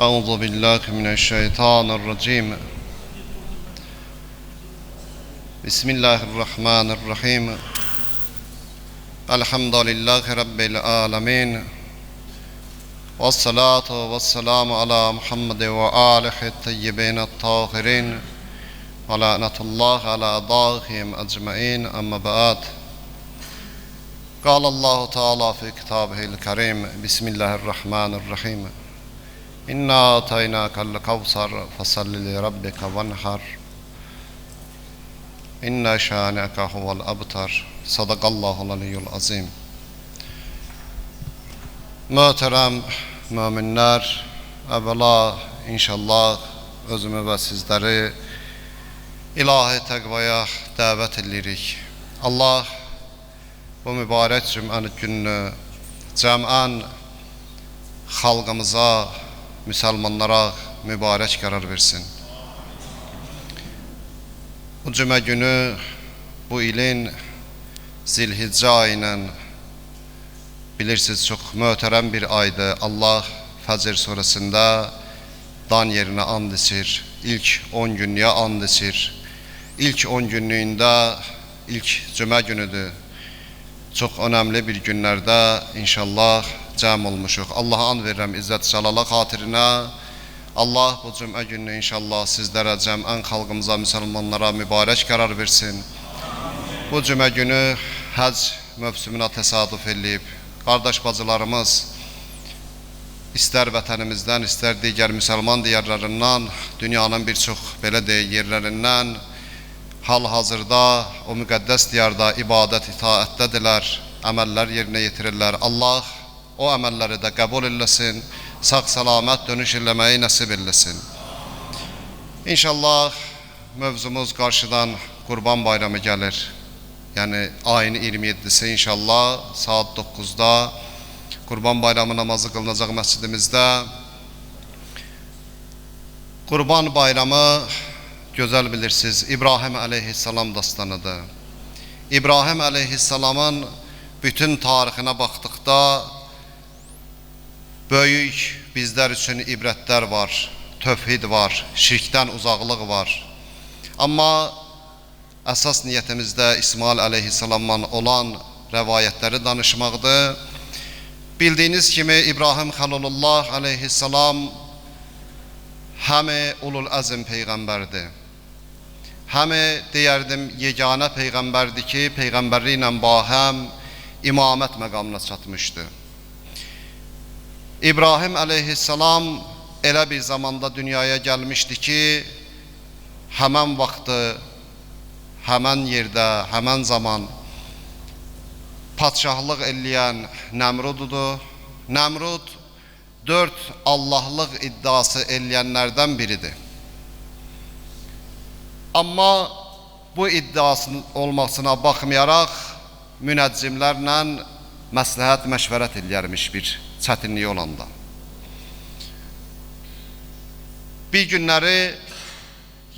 أعوذ بالله من الشيطان الرجيم بسم الله الرحمن الرحيم الحمد لله رب العالمين والصلاة والسلام على محمد وآله الطيبين الطاهرين ولعنة الله على أعدائهم أجمعين أما بعد قال الله تعالى في كتابه الكريم بسم الله الرحمن الرحيم إنا أعطيناك الكوثر فصل لربك وانحر إن شانئك هو الأبتر صدق الله العلي العظيم. Möhtərəm möminlər, əvvəla inşallah özümü və sizləri ilahi təqvaya dəvət edirik. Allah bu mübarək cümə gününü cəmən xalqımıza, müsəlmanlara mübarək qərar versin. Bu cümə günü bu ilin Zilhiccə ayının bilirsiniz çox möhtərəm bir aydır. Allah Fəcr surəsində dan yerinə and içir. İlk 10 günlüyə and içir. İlk 10 günlüyündə ilk cümə günüdür. Çox önəmli bir günlərdə inşallah cəm olmuşuq. Allah'a and verirəm İzzət Cəlala xatirinə. Allah bu cümə gününü inşallah sizlərə, cəmən xalqımıza, müsəlmanlara mübarək qərar versin. Bu cümə günü həc mövsümünə təsadüf edib. Qardaş bacılarımız istər vətənimizdən, istər digər müsəlman diyarlarından, dünyanın bir çox belə deyək yerlərindən hal-hazırda o müqəddəs diyarda ibadət itaətdədirlər, əməllər yerinə yetirirlər. Allah o əməlləri də qəbul eləsin, sağ-salamat dönüş eləməyi nəsib eləsin. İnşallah mövzumuz qarşıdan Qurban Bayramı gəlir. Yəni ayın 27'si inşallah saat 9'da Qurban Bayramı namazı qılınacaq məscidimizdə. Qurban Bayramı gözəl bilirsiniz, İbrahim əleyhissalam dastanıdır. İbrahim əleyhissalamın bütün tarixinə baxdıqda böyük bizlər üçün ibrətlər var, tövhid var, şirkdən uzaqlıq var. Amma əsas niyyətimizdə İsmail əleyhissalamdan olan rəvayətləri danışmaqdır. Bildiyiniz kimi İbrahim Xəlilullah əleyhissalam həmi ulul əzm peyğəmbərdir. Həmi deyərdim yeganə peyğəmbərdir ki, peyğəmbərliyi ilə bahəm imamət məqamına çatmışdı. İbrahim əleyhissalam elə bir zamanda dünyaya gəlmişdi ki, həmən vaxtı, həmən yerdə, həmən zaman padşahlıq eləyən Nəmrududur. Nəmrud 4 Allahlıq iddiası eləyənlərdən biridir. Amma bu iddiasının olmasına baxmayaraq münəccimlərlə məsləhət məşvərət eləyərmiş bir çətinliyi olanda. Bir günləri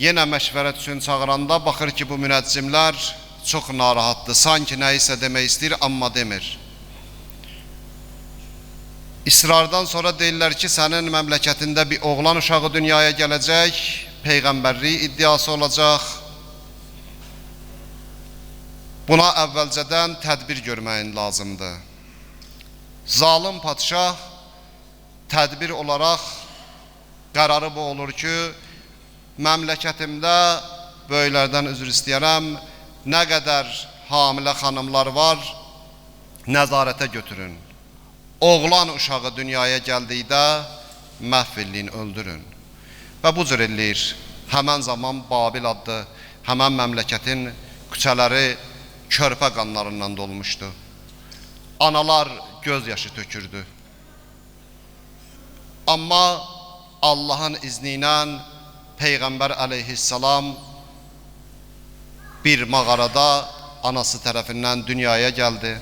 yenə məşvərət üçün çağıranda baxır ki, bu münəccimlər çox narahatdır. Sanki nəyisə demək istəyir, amma demir. İsrardan sonra deyirlər ki, sənin məmləkətində bir oğlan uşağı dünyaya gələcək, peyğəmbərlik iddiası olacaq. Buna əvvəlcədən tədbir görməyin lazımdır. Zalim padşah tədbir olaraq qərarı bu olur ki, məmləkətimdə böyüklərdən üzr istəyərəm, nə qədər hamilə xanımlar var, nəzarətə götürün. Oğlan uşağı dünyaya gəldikdə məhv eləyin, öldürün. Və bu cür eləyir. Həmən zaman Babil adlı, həmən məmləkətin küçələri körpə qanlarından dolmuşdu. Analar gözyaşı tökürdü. Amma Allah'ın izni ilə Peyğəmbər əleyhissalam bir mağarada anası tərəfindən dünyaya gəldi.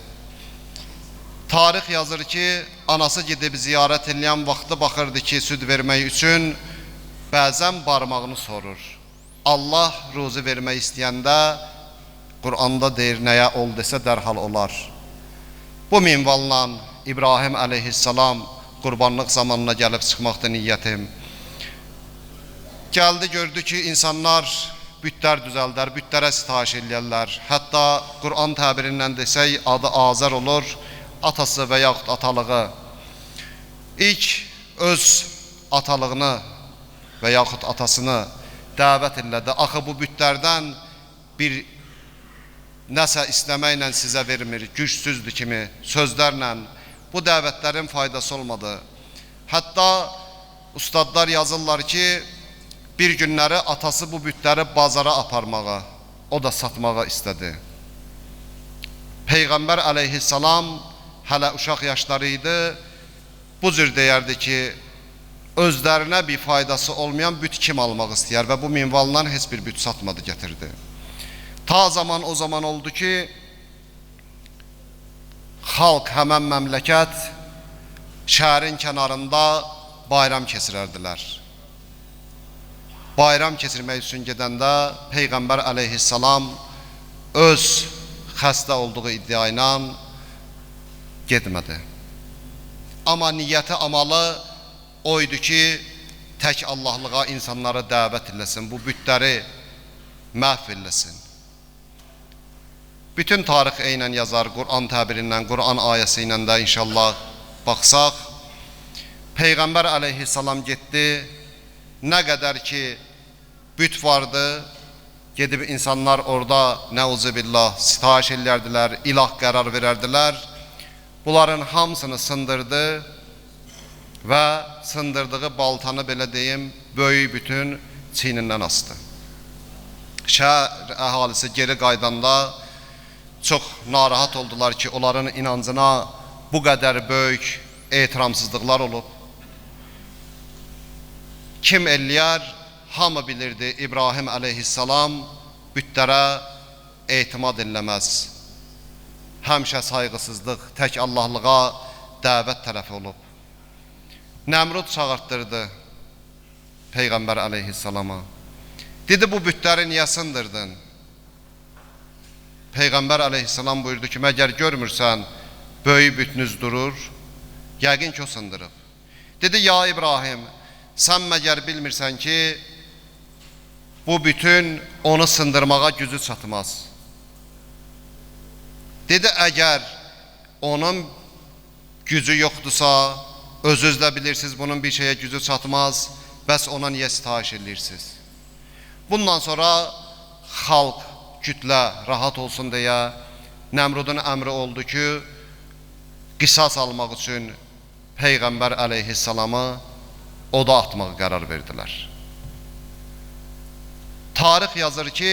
Tarix yazır ki, anası gedib ziyarət eləyən vaxtı baxırdı ki, süd vermək üçün bəzən barmağını sorur. Allah ruzi vermək istəyəndə Qur'anda deyir, nəyə ol desə dərhal olar. Bu minvalla İbrahim əleyhissalam qurbanlıq zamanına gəlib çıxmaqda niyyətim. Gəldi, gördü ki, insanlar bütlər düzəldər, bütlərə sitayiş eləyərlər. Hətta Qur'an təbirindən desək, adı Azər olur, atası və yaxud atalığı. İlk öz atalığını və yaxud atasını dəvət elədi. Axı bu bütlərdən bir nəsə istəməklə sizə vermir, gücsüzdür kimi sözlərlə. Bu dəvətlərin faydası olmadı. Hətta ustadlar yazırlar ki, bir günləri atası bu bütləri bazara aparmağa, o da satmağa istədi. Peyğəmbər əleyhissalam hələ uşaq yaşları idi. Bu cür deyərdi ki, özlərinə bir faydası olmayan büt kim almaq istəyər və bu minvalından heç bir büt satmadı, gətirdi. Ta zaman o zaman oldu ki, xalq, həmən məmləkət şəhərin kənarında bayram keçirərdilər. Bayram keçirmək üçün gedəndə Peyğəmbər əleyhissalam öz xəstə olduğu iddia ilə getmədi. Amma niyyəti, amalı oydu ki, tək Allahlığa insanları dəvət eləsin, bu bütləri məhv eləsin. Bütün tarix eynən yazar, Qur'an təbirindən, Qur'an ayəsi ilə də inşallah baxsaq, Peyğəmbər əleyhissalam getdi, nə qədər ki büt vardı, gedib insanlar orada nəuzubillah sitayiş ellərdilər, ilah qərar verərdilər. Bunların hamısını sındırdı və sındırdığı baltanı, belə deyim, böyük bütün çiynindən astı. Şəhər əhalisi geri qaydanda çox narahat oldular ki, onların inancına bu qədər böyük etiramsızlıqlar olub. Kim eləyər? Hamı bilirdi, İbrahim əleyhissalam bütlərə etimad eləməz. Həmişə sayğısızlıq, tək Allahlığa dəvət tərəfi olub. Nəmrud çağırtdırdı Peyğəmbər əleyhissalama. Dedi, bu bütləri niyə sındırdın? Peyğəmbər əleyhissalam buyurdu ki, məgər görmürsən, böyük bütünüz durur, yəqin ki o sındırıb. Dedi, ya İbrahim, sən məgər bilmirsən ki, bu bütün onu sındırmağa gücü çatmaz. Dedi, əgər onun gücü yoxdursa, özünüz də bilirsiniz, bunun bir şeyə gücü çatmaz, bəs ona niyə sitayiş edirsiniz? Bundan sonra xalq, kütlə rahat olsun deyə Nəmrudun əmri oldu ki, qisas almaq üçün Peyğəmbər əleyhissalamı oda atmağı qərar verdilər. Tarix yazır ki,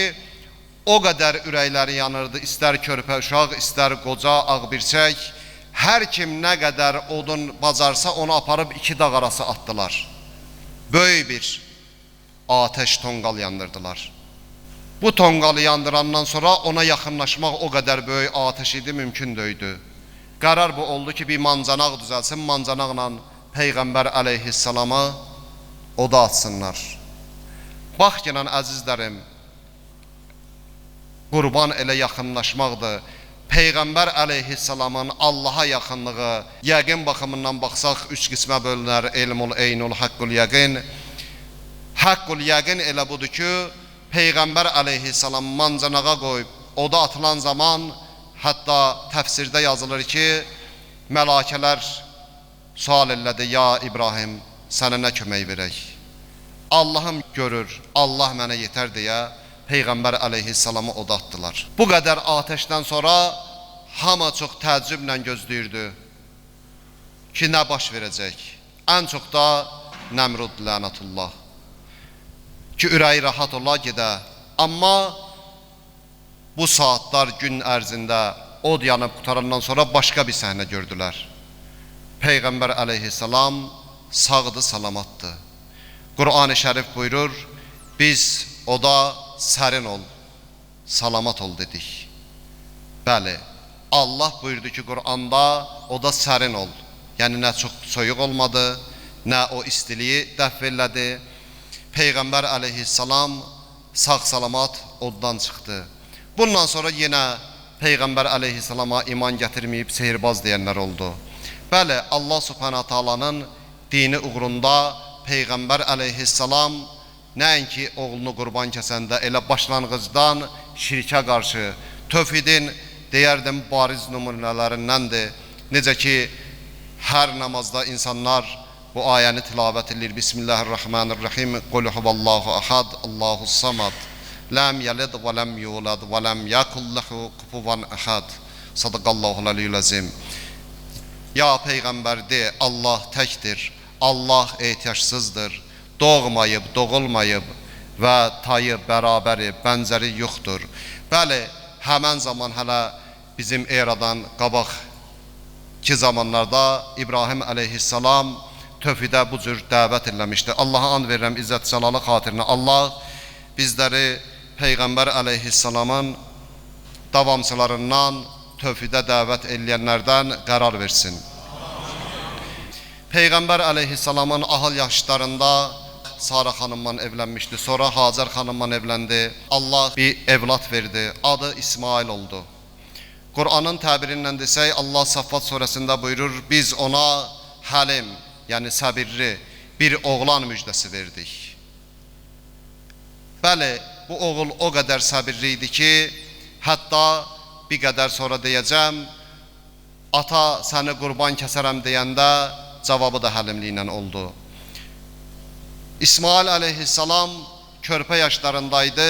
o qədər ürəkləri yanırdı, istər körpə uşaq, istər qoca, ağbirçək, hər kim nə qədər odun bacarsa onu aparıb iki dağ arası atdılar. Böyük bir ateş tonqal yandırdılar. Bu tonqalı yandırandan sonra ona yaxınlaşmaq o qədər böyük ateş idi, mümkün deyildi. Qərar bu oldu ki, bir mancanaq düzəlsin, mancanaqla Peyğəmbər əleyhissalama oda atsınlar. Bax gələn əzizlərim, qurban elə yaxınlaşmaqdır. Peyğəmbər əleyhissalamın Allaha yaxınlığı, yəqin baxımından baxsaq, üç qismə bölünər, elmul, eynul, haqqul yəqin. Haqqul yəqin elə budur ki, Peyğəmbər əleyhissalam mancanağa qoyub, oda atılan zaman, hətta təfsirdə yazılır ki, mələkələr sual elədi, ya İbrahim, sənə nə kömək verək? Allahım görür, Allah mənə yetər deyə Peyğəmbər əleyhissalamı oda atdılar. Bu qədər ateşdən sonra hamı çox təəccüblə gözləyirdi ki, nə baş verəcək? Ən çox da Nəmrud lənətullah ki, ürəyi rahat ola gedə. Amma bu saatlar, gün ərzində od yanıb qutarandan sonra başqa bir səhnə gördülər. Peyğəmbər əleyhissalam sağdı, salamatdı. Qur'an-ı Şərif buyurur, biz oda sərin ol, salamat ol dedik. Bəli, Allah buyurdu ki, Qur'anda oda sərin ol. Yəni, nə çox soyuq olmadı, nə o istiliyi dəf elədi. Peyğəmbər əleyhissalam sağ salamat oddan çıxdı. Bundan sonra yenə Peyğəmbər əleyhissalama iman gətirməyib sehirbaz deyənlər oldu. Bəli, Allah Subhanahu taalanın dini uğrunda Peyğəmbər əleyhissalam nəinki oğlunu qurban kəsəndə elə başlanğıcdan şirkə qarşı tövhidin deyərdim bariz nümunələrindəndir. Necə ki, hər namazda insanlar bu ayəni tilavət edir. Bismillahirrahmanirrahim. Qul huvallahu ahad, Allahus samad. Lam yalid və lam yulad və lam yakul lahu kufuvan ahad. Sadaqallahul aliyyul azim. Ya Peyğəmbər de, Allah təkdir, Allah ehtiyacsızdır, doğmayıb, doğulmayıb və tayı, bərabəri, bənzəri yoxdur. Bəli, həmən zaman hələ bizim eradan qabaq ki zamanlarda İbrahim əleyhissalam tövhidə bu cür dəvət eləmişdi. Allaha and verirəm izzət cəlalı xatirinə. Allah bizləri Peyğəmbər əleyhissalamın davamçılarından, tövhidə dəvət eləyənlərdən qərar versin. Peyğəmbər əleyhissalamın ahıl yaşlarında Sara xanımla evlənmişdi, sonra Hacer xanımla evləndi. Allah bir evlat verdi, adı İsmail oldu. Qur'anın təbirindən desək, Allah Saffat surəsində buyurur, biz ona həlim, yəni səbirli bir oğlan müjdəsi verdik. Bəli, bu oğul o qədər səbirli idi ki, hətta bir qədər sonra deyəcəm, ata səni qurban kəsərəm deyəndə cavabı da həlimliklə oldu. İsmail əleyhissalam körpə yaşlarındaydı,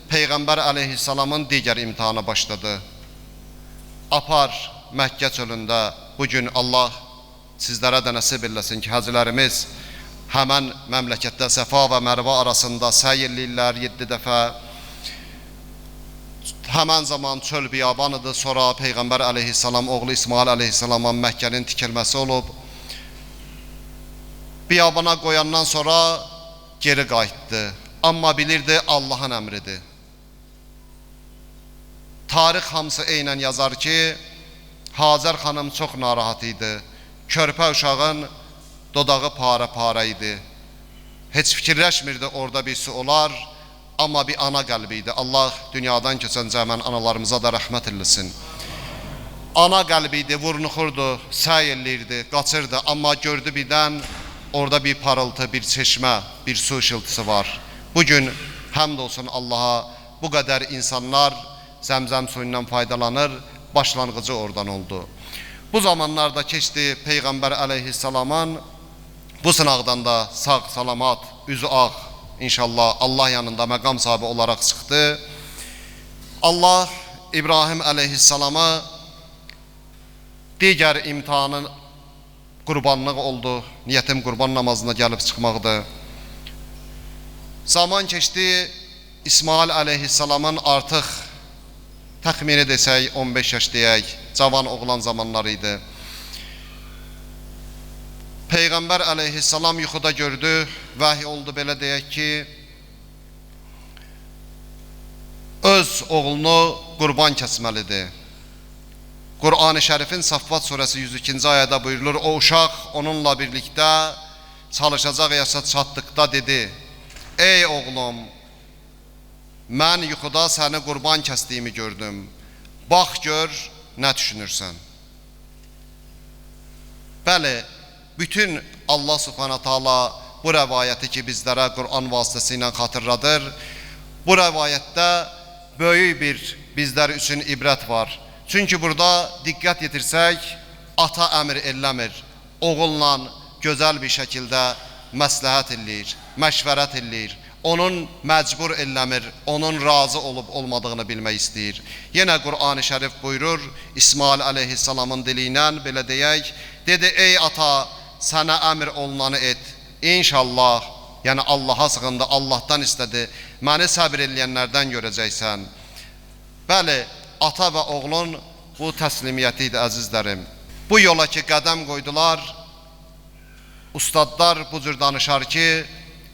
Peyğəmbər əleyhissalamın digər imtihanı başladı. Apar Məkkə çölündə bugün Allah sizlərə də nəsib eləsin ki, hacılarımız həmən məmləkətdə Səfa və Mərvə arasında səy eləyirlər 7 dəfə. Həmən zaman çöl biyabanıdır, sonra Peyğəmbər əleyhissalam oğlu İsmail əleyhissalama Məkkənin tikilməsi olub. Biyabana qoyandan sonra geri qayıtdı, amma bilirdi Allahın əmridir. Tarix hamısı eynən yazar ki, Hacer xanım çox narahat idi. Körpə uşağın dodağı para-para idi. Heç fikirləşmirdi orada bir su olar, amma bir ana qəlbi idi. Allah dünyadan keçən cəmən analarımıza da rəhmət eləsin. Ana qəlbi idi, vurnuxurdu, səy eləyirdi, qaçırdı, amma gördü birdən orada bir parıltı, bir çeşmə, bir su ışıltısı var. Bugün həmd olsun Allaha, bu qədər insanlar zəmzəm suyundan faydalanır, başlanğıcı oradan oldu. Bu zamanlarda keçdi Peyğəmbər əleyhissalamın bu sınaqdan da sağ, salamat, üzü ağ, İnşallah Allah yanında məqam sahibi olaraq çıxdı. Allah İbrahim əleyhissalama digər imtihanın qurbanlıq oldu. Niyyətim qurban namazına gəlib çıxmaqdır. Zaman keçdi, İsmail əleyhissalamın artıq təxmini desək 15 yaş deyək, cavan oğlan zamanları idi. Peyğəmbər əleyhissalam yuxuda gördü, vəhy oldu belə deyək ki, öz oğlunu qurban kəsməlidir. Qur'an-ı Şərifin Saffat surəsi 102-ci ayədə buyurulur, o uşaq onunla birlikdə çalışacaq yaşa çatdıqda dedi, ey oğlum, mən yuxuda səni qurban kəsdiyimi gördüm, bax gör, nə düşünürsən? Bəli, bütün Allah Subhanahu taala bu rəvayəti ki bizlərə Qur'an vasitəsilə xatırladır, bu rəvayətdə böyük bir bizlər üçün ibrət var. Çünki burada diqqət yetirsək, ata əmr eləmir, oğulla gözəl bir şəkildə məsləhət eləyir, məşvərət eləyir, onun məcbur eləmir, onun razı olub olmadığını bilmək istəyir. Yenə Qur'an-ı Şərif buyurur, İsmail əleyhissalamın dili ilə belə deyək, dedi, ey ata, sənə əmr olunanı et, İnşallah, yəni Allaha sığındı, Allahdan istədi, məni səbir eləyənlərdən görəcəksən. Bəli, ata və oğlun bu təslimiyyəti idi, əzizlərim. Bu yola ki qədəm qoydular, ustadlar bu cür danışar ki,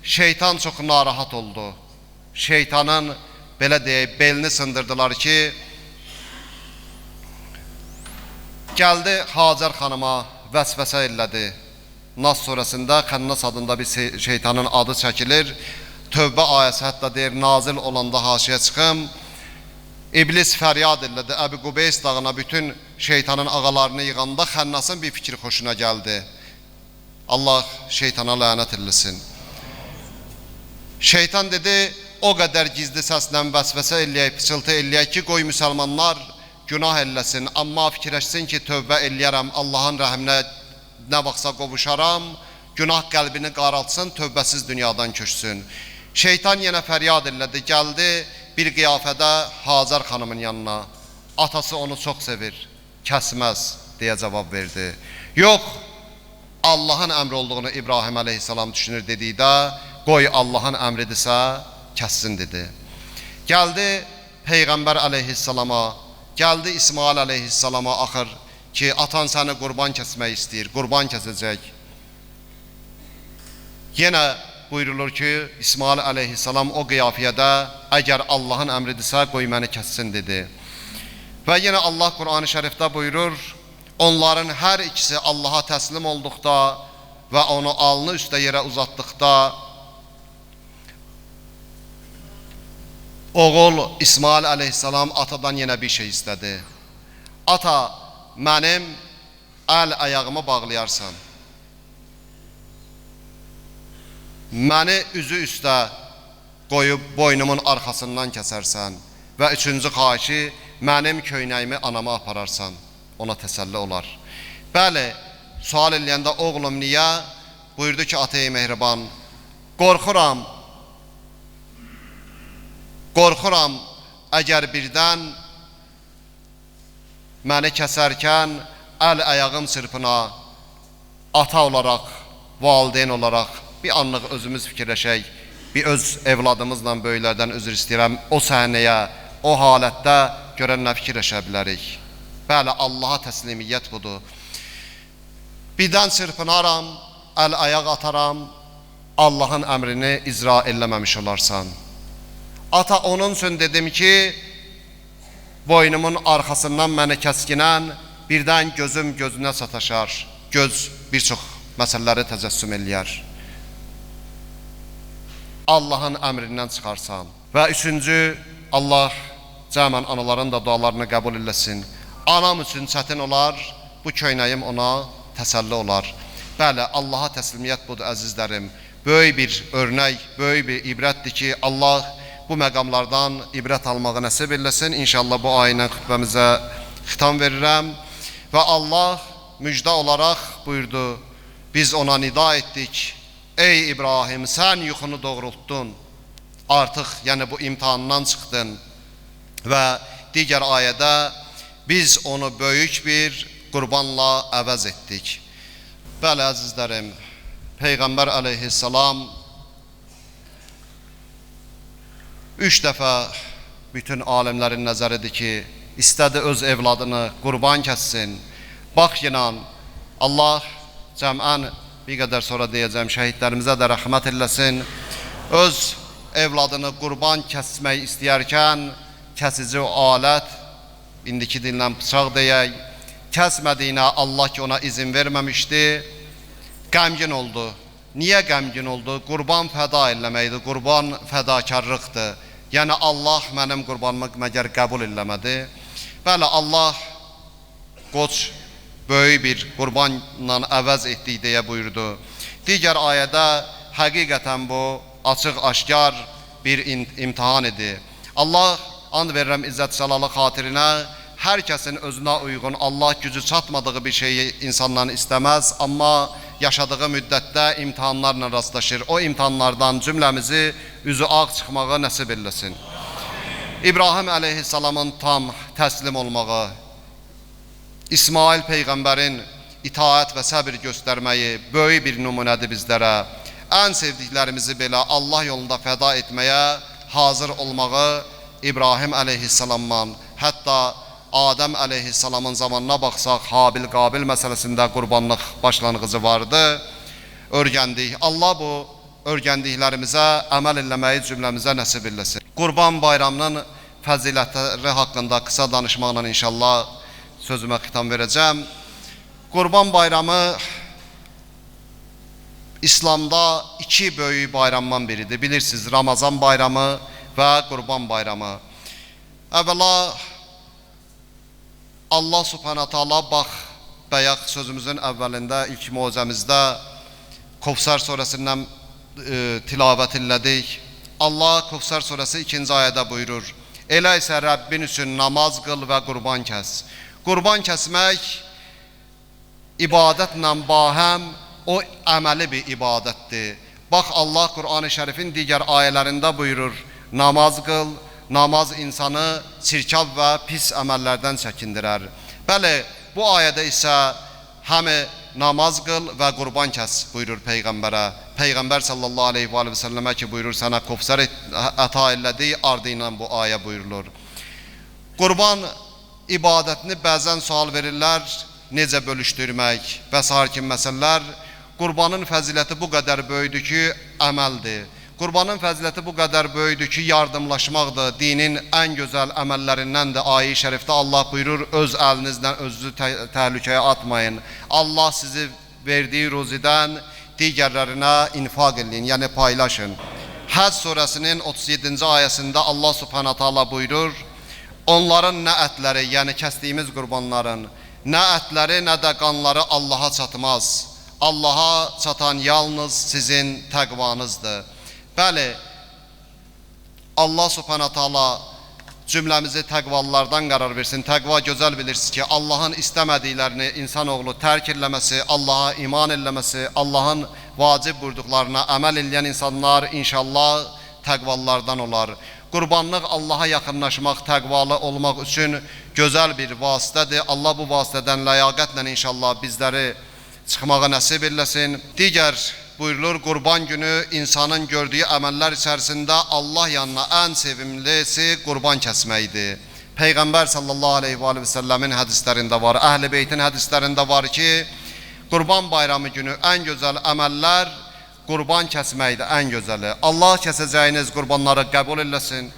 şeytan çox narahat oldu. Şeytanın, belə deyək, belini sındırdılar ki, gəldi Hacer xanıma vəsvəsə elədi. Nas surəsində Xənnas adında bir şeytanın adı çəkilir. Tövbə ayəsi hətta deyir, nazil olanda haşiyə çıxım. İblis fəryad elədi. Əbu Qubeys dağına bütün şeytanın ağalarını yığanda Xənnasın bir fikri xoşuna gəldi. Allah şeytana lənət eləsin. Şeytan dedi, o qədər gizli səslə vəsvəsə eləyək, pıçıltı eləyək ki, qoy müsəlmanlar günah eləsin, amma fikirləşsin ki, tövbə eləyərəm, Allahın rəhminə nə vaxtsa qovuşaram, günah qəlbini qaraltsın, tövbəsiz dünyadan köçsün. Şeytan yenə fəryad elədi, gəldi bir qiyafədə Hazar xanımın yanına. Atası onu çox sevir, kəsməz deyə cavab verdi. Yox, Allahın əmri olduğunu İbrahim əleyhissalam düşünür dedikdə, qoy Allahın əmridirsə, kəssin dedi. Gəldi Peyğəmbər əleyhissalama, gəldi İsmail əleyhissalama, axır ki, atan səni qurban kəsmək istəyir, qurban kəsəcək. Yenə buyurulur ki, İsmail əleyhissalam o qiyafiyədə, əgər Allahın əmridirsə, qoy məni kəssin dedi. Və yenə Allah Qur'an-ı Şərifdə buyurur, onların hər ikisi Allaha təslim olduqda və onu alnı üstə yerə uzatdıqda, oğul İsmail əleyhissalam atadan yenə bir şey istədi. Ata, mənim əl-ayağımı bağlayarsan, məni üzü üstə qoyub boynumun arxasından kəsərsən və üçüncü xahişi, mənim köynəyimi anama apararsan, ona təsəlli olar. Bəli, sual eləyəndə oğlum niyə? Buyurdu ki, ata-i mehriban, qorxuram, əgər birdən məni kəsərkən əl-ayağım çırpına, ata olaraq, valideyn olaraq bir anlıq özümüz fikirləşək, bir öz evladımızla böyüklərdən özür istəyirəm, o səhnəyə, o halətdə görən nə fikirləşə bilərik. Bəli, Allaha təslimiyyət budur. Birdən çırpınaram, əl-ayaq ataram, Allahın əmrini icra eləməmiş olarsan. Ata, onun üçün dedim ki, boynumun arxasından məni kəskinən, birdən gözüm gözünə sataşar, göz bir çox məsələləri təcəssüm eləyər. Allahın əmrindən çıxarsan. Və üçüncü, Allah cəmən anaların da dualarını qəbul eləsin. Anam üçün çətin olar, bu köynəyim ona təsəlli olar. Bəli, Allaha təslimiyyət budur əzizlərim. Böyük bir örnək, böyük bir ibrətdir ki, Allah bu məqamlardan ibrət almağı nəsib eləsin. İnşallah bu ayının xütbəmizə xitam verirəm. Və Allah müjdə olaraq buyurdu, biz ona nida etdik. Ey İbrahim, sən yuxunu doğrultdun, artıq yəni bu imtihandan çıxdın. Və digər ayədə biz onu böyük bir qurbanla əvəz etdik. Bəli, əzizlərim, Peyğəmbər əleyhissalam 3 dəfə bütün alimlərin nəzəridir ki, istədi öz evladını qurban kəssin. Bax yenə Allah cəmən bir qədər sonra deyəcəm, şəhidlərimizə də rəhmət eləsin. Öz evladını qurban kəsmək istəyərkən kəsici alət, indiki dillə bıçaq deyək, kəsmədiyinə Allah ki ona izin verməmişdi, qəmgin oldu. Niyə qəmgin oldu? Qurban fəda eləməkdir, qurban fədakarlıqdır. Yəni Allah mənim qurbanımı məgər qəbul eləmədi. Bəli, Allah qoç böyük bir qurbanla əvəz etdik deyə buyurdu. Digər ayədə həqiqətən bu açıq-aşkar bir imtihan idi. Allah and verirəm İzzət Cəlalı xatirinə, hər kəsin özünə uyğun, Allah gücü çatmadığı bir şeyi insandan istəməz, amma yaşadığı müddətdə imtihanlarla rastlaşır. O imtihanlardan cümləmizi üzü ağ çıxmağı nəsib eləsin. İbrahim əleyhissalamın tam təslim olmağı, İsmail Peyğəmbərin itaət və səbir göstərməyi böyük bir nümunədir bizlərə. Ən sevdiklərimizi belə Allah yolunda fəda etməyə hazır olmağı İbrahim əleyhissalamdan, hətta Adəm əleyhissalamın zamanına baxsaq, Habil-Qabil məsələsində qurbanlıq başlanğıcı vardı, örgəndik. Allah bu örgəndiklərimizə əməl eləməyi cümləmizə nəsib eləsin. Qurban bayramının fəzilətləri haqqında qısa danışmaqla inşallah sözümə xitam verəcəm. Qurban bayramı İslamda 2 böyük bayramdan biridir. Bilirsiniz, Ramazan bayramı və Qurban bayramı. Əvvəla Allah subhanahu taala bax, bayaq sözümüzün əvvəlində, ilk mövzəmizdə Kevsər surəsindən tilavət elədik. Allah Kevsər surəsi 2-ci ayədə buyurur: Elə isə Rəbbin üçün namaz qıl və qurban kəs. Qurban kəsmək ibadətlə bahəm o əməli bir ibadətdir. Bax, Allah Qur'an-ı Şərifin digər ayələrində buyurur: namaz qıl, namaz insanı çirkab və pis əməllərdən çəkindirər. Bəli, bu ayədə isə həmi namaz qıl və qurban kəs buyurur Peyğəmbərə. Peyğəmbər sallallahu aleyhi və səlləmə ki buyurur, sənə Kevsər əta elədi, ardı ilə bu ayə buyurulur. Qurban ibadətini bəzən sual verirlər, necə bölüşdürmək və sair kimi məsələlər. Qurbanın fəziləti bu qədər böyüdür ki, əməldir. Qurbanın fəziləti bu qədər böyüdür ki, yardımlaşmaqdır. Dinin ən gözəl əməllərindəndir. Ayə-i şərifdə Allah buyurur, öz əlinizdən özünüzü təhlükəyə atmayın. Allah sizi verdiyi ruzidən digərlərinə infaq edin, yəni paylaşın. Həc surəsinin 37-ci ayəsində Allah subhanahu taala buyurur, onların nə ətləri, yəni kəsdiyimiz qurbanların, nə ətləri, nə də qanları Allaha çatmaz. Allaha çatan yalnız sizin təqvanızdır. Bəli, Allah subhanahu taala cümləmizi təqvalılardan qərar versin. Təqva gözəl bilirsiniz ki, Allahın istəmədiklərini insanoğlu tərk eləməsi, Allaha iman eləməsi, Allahın vacib buyurduqlarına əməl eləyən insanlar inşallah təqvalılardan olar. Qurbanlıq Allaha yaxınlaşmaq, təqvalı olmaq üçün gözəl bir vasitədir. Allah bu vasitədən ləyaqətlə inşallah bizləri çıxmağa nəsib eləsin. Digər buyurulur, qurban günü insanın gördüyü əməllər içərisində Allah yanına ən sevimlisi qurban kəsməkdir. Peyğəmbər sallallahu aleyhi və səlləmin hədislərində var, Əhl-i Beytin hədislərində var ki, qurban bayramı günü ən gözəl əməllər qurban kəsməkdir, ən gözəli. Allah kəsəcəyiniz qurbanları qəbul eləsin.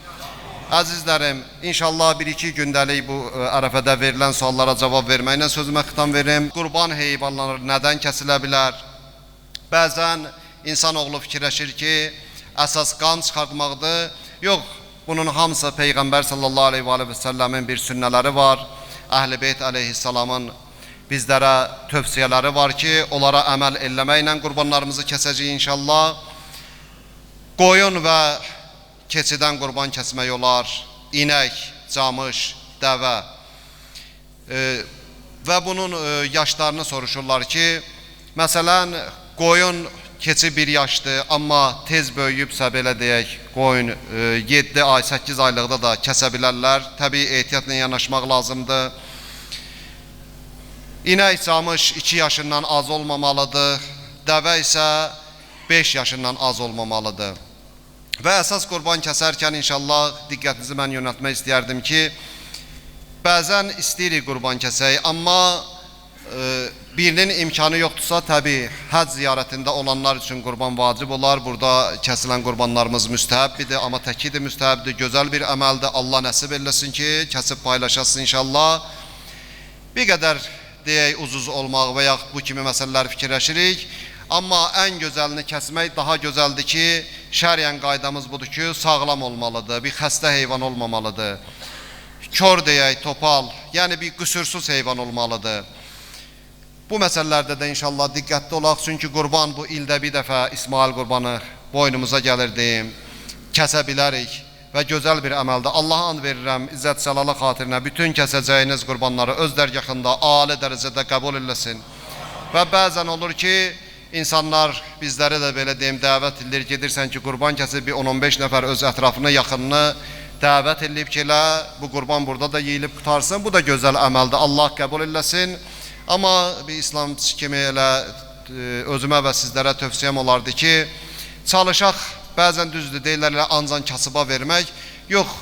Əzizlərim, inşallah bir-iki gündəlik bu ərəfədə verilən suallara cavab verməklə sözümə xitam verim. Qurban heyvanları nədən kəsilə bilər? Bəzən insanoğlu fikirləşir ki, əsas qan çıxartmaqdır. Yox, bunun hamısı Peyğəmbər sallallahu aleyhi və səlləmin bir sünnələri var. Əhl-i Beyt aleyhissalamın bizlərə tövsiyələri var ki, onlara əməl eləməklə qurbanlarımızı kəsəcəyik inşallah. Qoyun və keçidən qurban kəsmək olar, inək, camış, dəvə və bunun yaşlarını soruşurlar ki, məsələn, qoyun keçi 1 yaşdır, amma tez böyüyübsə, belə deyək, qoyun 7 ay, 8 aylıqda da kəsə bilərlər. Təbii ehtiyatla yanaşmaq lazımdır. İnək, camış 2 yaşından az olmamalıdır, dəvə isə 5 yaşından az olmamalıdır. Və əsas qurban kəsərkən inşallah diqqətinizi mən yönəltmək istəyərdim ki, bəzən istəyirik qurban kəsək, amma birinin imkanı yoxdursa, təbii, həc ziyarətində olanlar üçün qurban vacib olar. Burada kəsilən qurbanlarımız müstəhəbbidir, amma təkidir müstəhəbdir, gözəl bir əməldir. Allah nəsib eləsin ki, kəsib paylaşasın inşallah. Bir qədər deyək, uzuz olmaq və yaxud bu kimi məsələlər fikirləşirik. Amma ən gözəlini kəsmək daha gözəldir ki, şəriyən qaydamız budur ki, sağlam olmalıdır, bir xəstə heyvan olmamalıdır. Kör deyək, topal, yəni bir qüsursuz heyvan olmalıdır. Bu məsələlərdə də inşallah diqqətli olaq, çünki qurban bu ildə bir dəfə İsmail qurbanı boynumuza gəlirdi, kəsə bilərik və gözəl bir əməldir. Allaha and verirəm, İzzət Cəlala xatirinə bütün kəsəcəyiniz qurbanları öz dərgahında ali dərəcədə qəbul eləsin. Və bəzən olur ki, İnsanlar bizləri də belə deyim, dəvət edir, gedirsən ki, qurban kəsib bir 10-15 nəfər öz ətrafını, yaxınını dəvət edib ki, elə bu qurban burada da yeyilib qutarsın. Bu da gözəl əməldir, Allah qəbul eləsin. Amma bir İslam kimi elə özümə və sizlərə tövsiyəm olardı ki, çalışaq, bəzən düzdür, deyirlər elə ancaq kasıba vermək. Yox,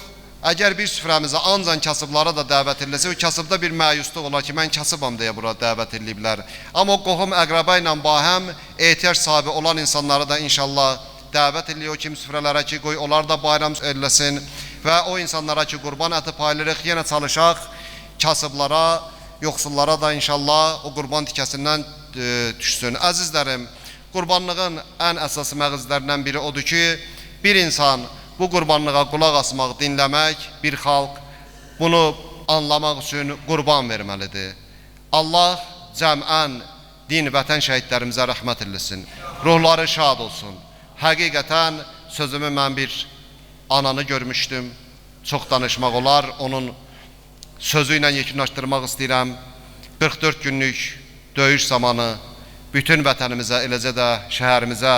əgər bir süfrəmizə ancaq kasıblara da dəvət ediləsə, o kasıbda bir məyusluq olar ki, mən kasıbam deyə bura dəvət ediliblər. Amma o qohum əqrəbə ilə bahəm ehtiyac sahibi olan insanları da inşallah dəvət edilir o kimi süfrələrə ki, qoy onlar da bayram eləsin və o insanlara ki, qurban əti paylayırıq, yenə çalışaq kasıblara, yoxsullara da inşallah o qurban tikəsindən düşsün. Əzizlərim, qurbanlığın ən əsas məğzlərindən biri odur ki, bir insan bu qurbanlığa qulaq asmaq, dinləmək, bir xalq bunu anlamaq üçün qurban verməlidir. Allah cəmən din vətən şəhidlərimizə rəhmət eləsin. Ruhları şad olsun. Həqiqətən sözümü mən bir ananı görmüşdüm. Çox danışmaq olar. Onun sözü ilə yekunlaşdırmaq istəyirəm. 44 günlük döyüş zamanı bütün vətənimizə, eləcə də şəhərimizə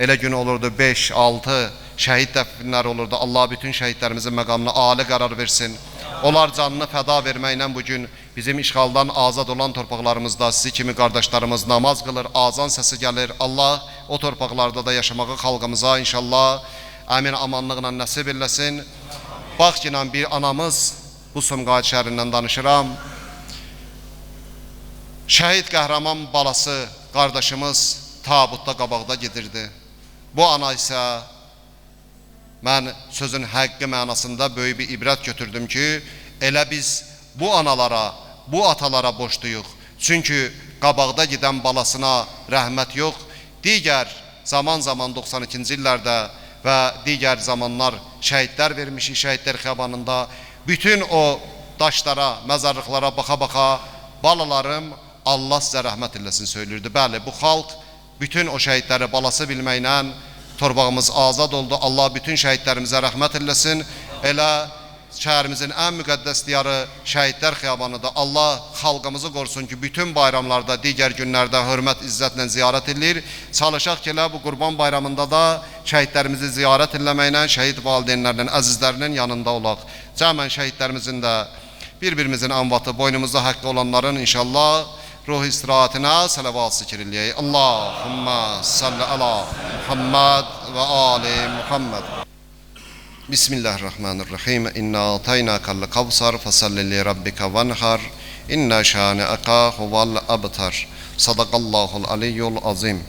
elə gün olurdu 5-6 şəhid dəfnləri olurdu. Allah bütün şəhidlərimizin məqamına ali qərar versin. Onlar canını fəda verməklə bugün bizim işğaldan azad olan torpaqlarımızda sizi kimi qardaşlarımız namaz qılır, azan səsi gəlir. Allah o torpaqlarda da yaşamağı xalqımıza inşallah əmin amanlıqla nəsib eləsin. Bax ki, bir anamız, bu Sumqayıt şəhərindən danışıram. Şəhid qəhrəman balası, qardaşımız tabutda qabaqda gedirdi. Bu ana isə mən sözün həqqi mənasında böyük bir ibrət götürdüm ki, elə biz bu analara, bu atalara borcluyuq. Çünki qabaqda gedən balasına rəhmət yox, digər zaman 92-ci illərdə və digər zamanlar şəhidlər vermişik, şəhidlər xiyabanında bütün o daşlara, məzarlıqlara baxa-baxa balalarım Allah sizə rəhmət eləsin söylürdü. Bəli, bu xalq bütün o şəhidləri balası bilməklə torpağımız azad oldu. Allah bütün şəhidlərimizə rəhmət eləsin. Elə şəhərimizin ən müqəddəs diyarı şəhidlər xiyabanıdır. Allah xalqımızı qorusun ki, bütün bayramlarda, digər günlərdə hörmət, izzətlə ziyarət edilir. Çalışaq ki, elə bu qurban bayramında da şəhidlərimizi ziyarət eləməklə, şəhid valideynlərinin, əzizlərinin yanında olaq. Cəmən şəhidlərimizin də bir-birimizin anvatı, boynumuzda haqqı olanların inşallah ruh istirahatına salavat zikr eləyək. Allahumma salli ala Muhammed və ali Muhammed. Bismillahirrahmanirrahim. İnna ataynakal kavsar fasalli li rabbika vanhar. İnna şani'aka huval abtar. Sadaqallahul aliyyul azim.